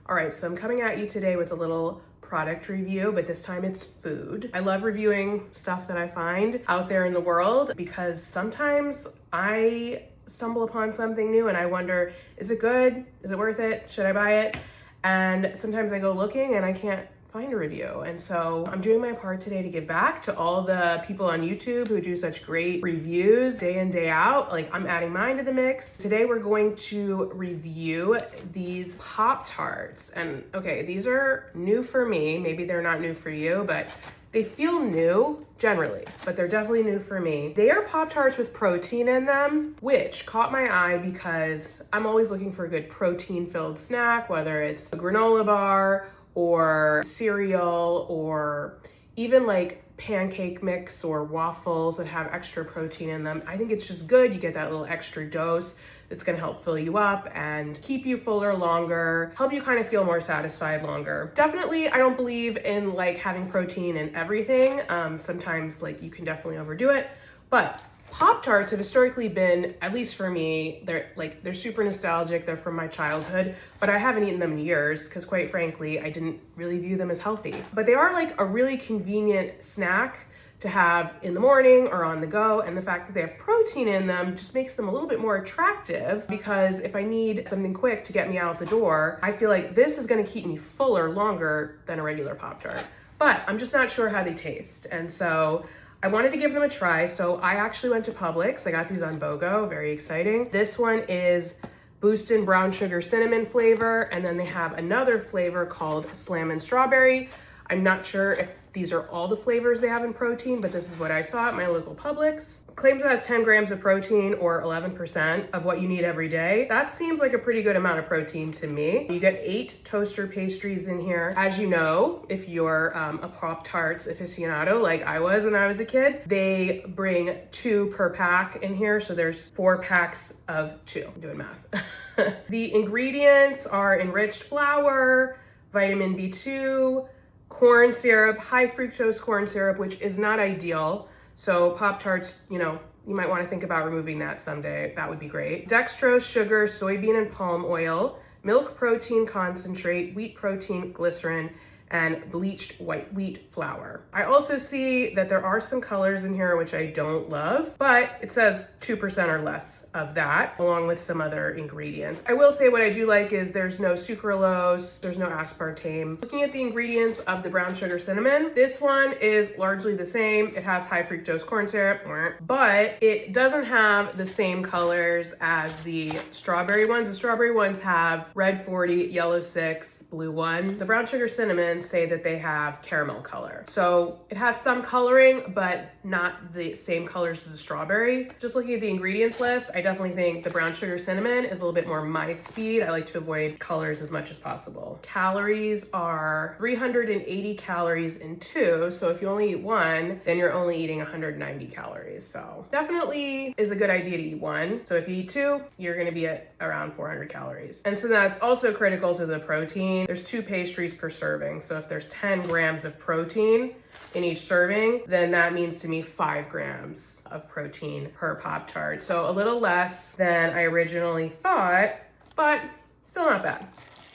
All right, so I'm coming at you today with a little product review, but this time it's food. I love reviewing stuff that I find out there in the world because sometimes I stumble upon something new and I wonder, is it good? Is it worth it? Should I buy it? And sometimes I go looking and I can't find a review. And so I'm doing my part today to give back to all the people on YouTube who do such great reviews day in, day out. Like, I'm adding mine to the mix. Today we're going to review these Pop-Tarts. And okay, these are new for me. Maybe they're not new for you, but they feel new generally, but they're definitely new for me. They are Pop-Tarts with protein in them, which caught my eye because I'm always looking for a good protein-filled snack, whether it's a granola bar or cereal, or even like pancake mix or waffles that have extra protein in them. I think it's just good. You get that little extra dose that's gonna help fill you up and keep you fuller longer, help you kind of feel more satisfied longer. Definitely, I don't believe in like having protein in everything. Sometimes like you can definitely overdo it, but Pop-Tarts have historically been, at least for me, they're super nostalgic. They're from my childhood, but I haven't eaten them in years because quite frankly, I didn't really view them as healthy. But they are like a really convenient snack to have in the morning or on the go. And the fact that they have protein in them just makes them a little bit more attractive, because if I need something quick to get me out the door, I feel like this is gonna keep me fuller longer than a regular Pop-Tart. But I'm just not sure how they taste. And so I wanted to give them a try, so I actually went to Publix. I got these on BOGO, very exciting. This one is Boostin' Brown Sugar Cinnamon flavor, and then they have another flavor called Slammin' Strawberry. I'm not sure if these are all the flavors they have in protein, but this is what I saw at my local Publix. Claims it has 10 grams of protein, or 11% of what you need every day. That seems like a pretty good amount of protein to me. You get 8 toaster pastries in here. As you know, if you're a Pop-Tarts aficionado like I was when I was a kid, they bring 2 per pack in here. So there's 4 packs of 2. I'm doing math. The ingredients are enriched flour, vitamin B2, corn syrup, high fructose corn syrup, which is not ideal. So Pop-Tarts, you know, you might want to think about removing that someday. That would be great. Dextrose, sugar, soybean and palm oil, milk protein concentrate, wheat protein glycerin, and bleached white wheat flour. I also see that there are some colors in here which I don't love, but it says 2% or less of that, along with some other ingredients. I will say what I do like is there's no sucralose, there's no aspartame. Looking at the ingredients of the brown sugar cinnamon, this one is largely the same. It has high fructose corn syrup, but it doesn't have the same colors as the strawberry ones. The strawberry ones have red 40, yellow 6, blue 1. The brown sugar cinnamon say that they have caramel color. So it has some coloring, but not the same colors as the strawberry. Just looking at the ingredients list, I definitely think the brown sugar cinnamon is a little bit more my speed. I like to avoid colors as much as possible. Calories are 380 calories in 2. So if you only eat 1, then you're only eating 190 calories. So definitely is a good idea to eat 1. So if you eat 2, you're gonna be at around 400 calories. And so that's also critical to the protein. There's 2 pastries per serving. So if there's 10 grams of protein in each serving, then that means to me 5 grams of protein per Pop-Tart. So a little less than I originally thought, but still not bad.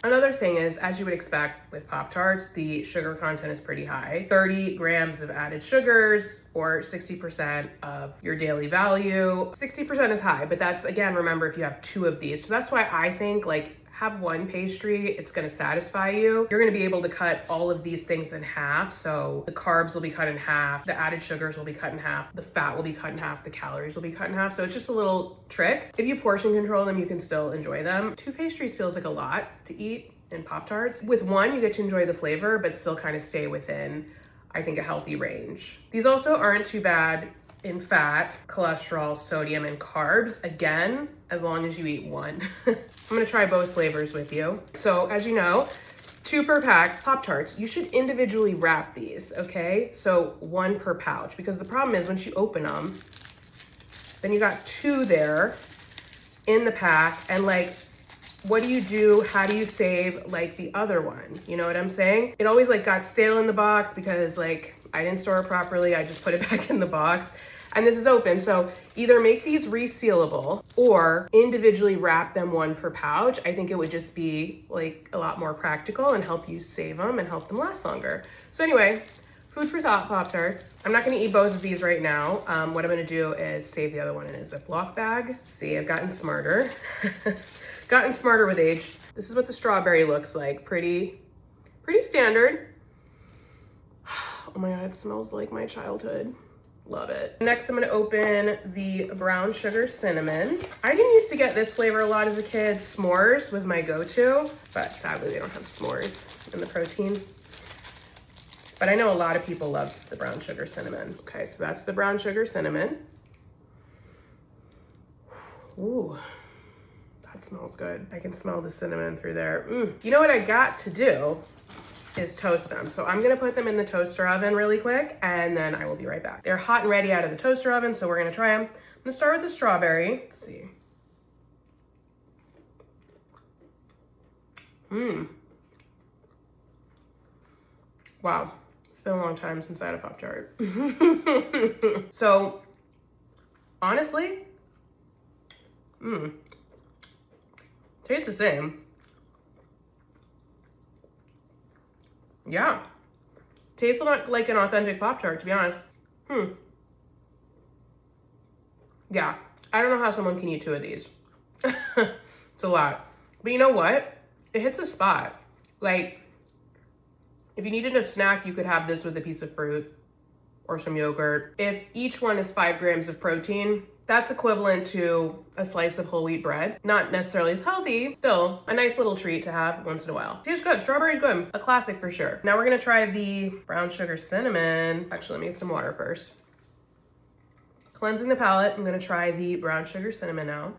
Another thing is, as you would expect with Pop-Tarts, the sugar content is pretty high. 30 grams of added sugars, or 60% of your daily value. 60% is high, but that's, again, remember, if you have 2 of these. So that's why I think, like, have 1 pastry, it's gonna satisfy you. You're gonna be able to cut all of these things in half. So the carbs will be cut in half, the added sugars will be cut in half, the fat will be cut in half, the calories will be cut in half. So it's just a little trick. If you portion control them, you can still enjoy them. 2 pastries feels like a lot to eat in Pop-Tarts. With 1, you get to enjoy the flavor, but still kind of stay within, I think, a healthy range. These also aren't too bad in fat, cholesterol, sodium, and carbs. Again, as long as you eat 1. I'm gonna try both flavors with you. So as you know, 2 per pack Pop-Tarts, you should individually wrap these, okay? So 1 per pouch, because the problem is once you open them, then you got 2 there in the pack, and like, what do you do? How do you save like the other one? You know what I'm saying? It always like got stale in the box because like I didn't store it properly. I just put it back in the box. And this is open, so either make these resealable or individually wrap them one per pouch. I think it would just be like a lot more practical and help you save them and help them last longer. So anyway, food for thought Pop-Tarts. I'm not gonna eat both of these right now. What I'm gonna do is save the other one in a Ziploc bag. See, I've gotten smarter. Gotten smarter with age. This is what the strawberry looks like. Pretty standard. Oh my God, it smells like my childhood. Love it. Next, I'm gonna open the brown sugar cinnamon. I didn't used to get this flavor a lot as a kid. S'mores was my go-to, but sadly they don't have s'mores in the protein. But I know a lot of people love the brown sugar cinnamon. Okay, so that's the brown sugar cinnamon. Ooh, that smells good. I can smell the cinnamon through there. You know what I got to do is toast them. So I'm gonna put them in the toaster oven really quick and then I will be right back. They're hot and ready out of the toaster oven, so we're gonna try them. I'm gonna start with the strawberry. Let's see. Wow, it's been a long time since I had a Pop-Tart. So, honestly, tastes the same. Yeah, tastes a lot like an authentic Pop-Tart, to be honest. Yeah, I don't know how someone can eat 2 of these. It's a lot. But you know what? It hits a spot. Like, if you needed a snack, you could have this with a piece of fruit or some yogurt. If each one is 5 grams of protein, that's equivalent to a slice of whole wheat bread. Not necessarily as healthy, still a nice little treat to have once in a while. Tastes good, strawberry's good. A classic for sure. Now we're gonna try the brown sugar cinnamon. Actually, let me get some water first. Cleansing the palate, I'm gonna try the brown sugar cinnamon now.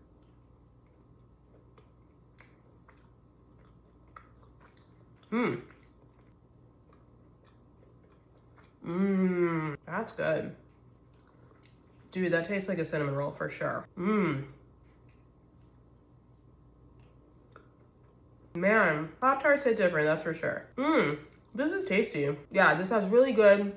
That's good. Dude, that tastes like a cinnamon roll for sure. Man, Pop-Tarts hit different, that's for sure. This is tasty. Yeah, this has really good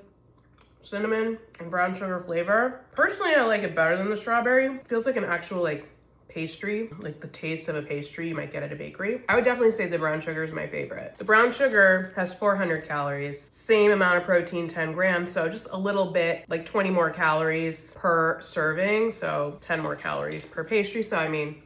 cinnamon and brown sugar flavor. Personally, I like it better than the strawberry. It feels like an actual like pastry, like the taste of a pastry you might get at a bakery. I would definitely say the brown sugar is my favorite. The brown sugar has 400 calories, same amount of protein, 10 grams, so just a little bit, like 20 more calories per serving, so 10 more calories per pastry, so I mean,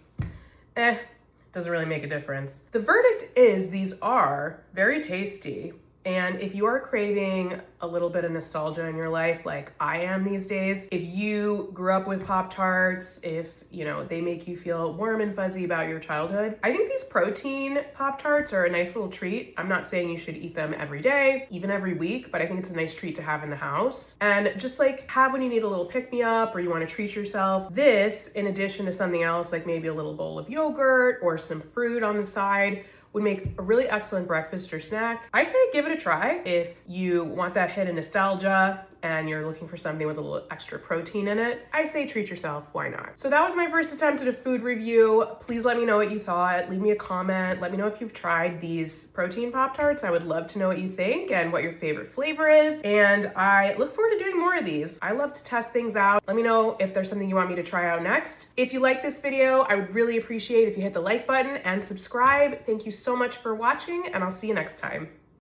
doesn't really make a difference. The verdict is these are very tasty. And if you are craving a little bit of nostalgia in your life, like I am these days, if you grew up with Pop-Tarts, if, you know, they make you feel warm and fuzzy about your childhood, I think these protein Pop-Tarts are a nice little treat. I'm not saying you should eat them every day, even every week, but I think it's a nice treat to have in the house. And just like have when you need a little pick-me-up or you want to treat yourself. This, in addition to something else, like maybe a little bowl of yogurt or some fruit on the side, would make a really excellent breakfast or snack. I say give it a try if you want that hit of nostalgia and you're looking for something with a little extra protein in it. I say treat yourself, why not? So that was my first attempt at a food review. Please let me know what you thought. Leave me a comment. Let me know if you've tried these protein Pop-Tarts. I would love to know what you think and what your favorite flavor is. And I look forward to doing more of these. I love to test things out. Let me know if there's something you want me to try out next. If you like this video, I would really appreciate if you hit the like button and subscribe. Thank you so much for watching, and I'll see you next time.